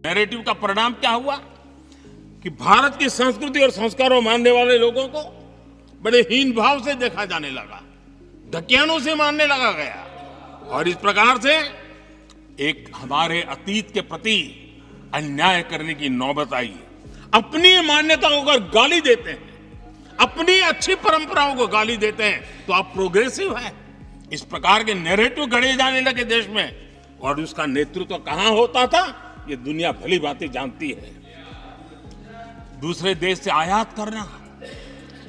Narrative का परिणाम क्या हुआ कि भारत की संस्कृति और संस्कारों मानने वाले लोगों को बड़े हीन भाव से देखा जाने लगा, ढकियानों से मानने लगा गया और इस प्रकार से एक हमारे अतीत के प्रति अन्याय करने की नौबत आई। अपनी मान्यताओं को गाली देते हैं, अपनी अच्छी परंपराओं को गाली देते हैं तो आप प्रोग्रेसिव हैं। इस प्रकार के नैरेटिव गढ़े जाने लगे देश में और उसका नेतृत्व कहां होता था ये दुनिया भली भांति जानती है। दूसरे देश से आयात करना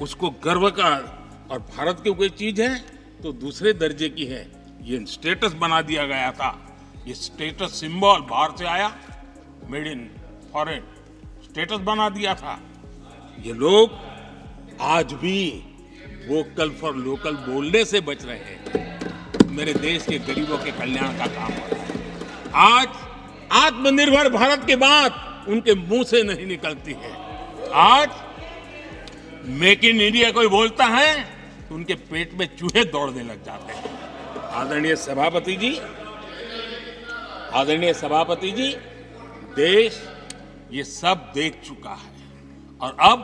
उसको गर्व का और भारत की कोई चीज है तो दूसरे दर्जे की है, ये स्टेटस बना दिया गया था। ये स्टेटस सिंबल बाहर से आया, मेड इन फॉरेन स्टेटस बना दिया था। ये लोग आज भी वोकल फॉर लोकल बोलने से बच रहे हैं। मेरे देश के गरीबों के कल्याण का काम हो रहा है। आज आत्मनिर्भर भारत की बात उनके मुंह से नहीं निकलती है। आज मेक इन इंडिया कोई बोलता है तो उनके पेट में चूहे दौड़ने लग जाते हैं। आदरणीय सभापति जी, देश ये सब देख चुका है और अब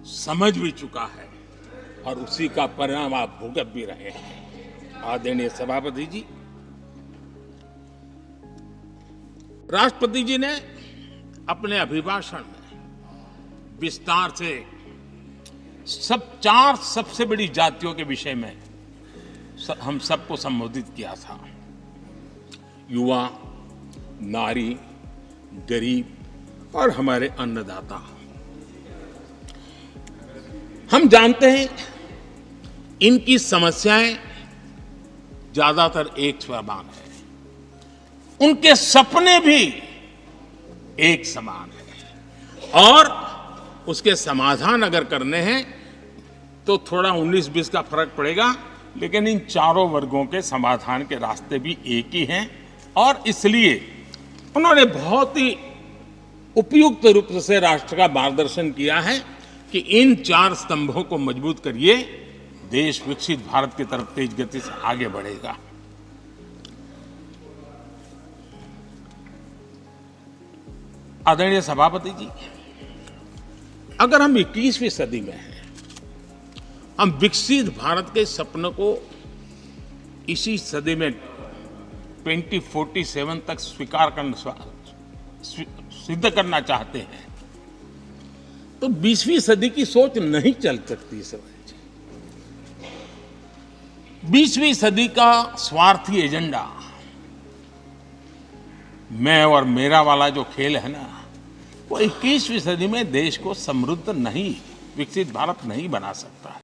समझ भी चुका है और उसी का परिणाम आप भुगत भी रहे हैं। आदरणीय सभापति जी, राष्ट्रपति जी ने अपने अभिभाषण में विस्तार से चार सबसे बड़ी जातियों के विषय में हम सबको संबोधित किया था। युवा, नारी, गरीब और हमारे अन्नदाता। हम जानते हैं इनकी समस्याएं ज्यादातर एक समान है, उनके सपने भी एक समान है और उसके समाधान अगर करने हैं तो थोड़ा 19-20 का फर्क पड़ेगा, लेकिन इन चारों वर्गों के समाधान के रास्ते भी एक ही हैं और इसलिए उन्होंने बहुत ही उपयुक्त रूप से राष्ट्र का मार्गदर्शन किया है कि इन चार स्तंभों को मजबूत करिए, देश विकसित भारत की तरफ तेज गति से आगे बढ़ेगा। आदरणीय सभापति जी, अगर हम 21वीं सदी में हैं, हम विकसित भारत के सपने को इसी सदी में 2047 तक सिद्ध करना चाहते हैं तो 20वीं सदी की सोच नहीं चल सकती। 20वीं सदी का स्वार्थी एजेंडा, मैं और मेरा वाला जो खेल है ना, वो 21वीं सदी में देश को समृद्ध नहीं, विकसित भारत नहीं बना सकता है।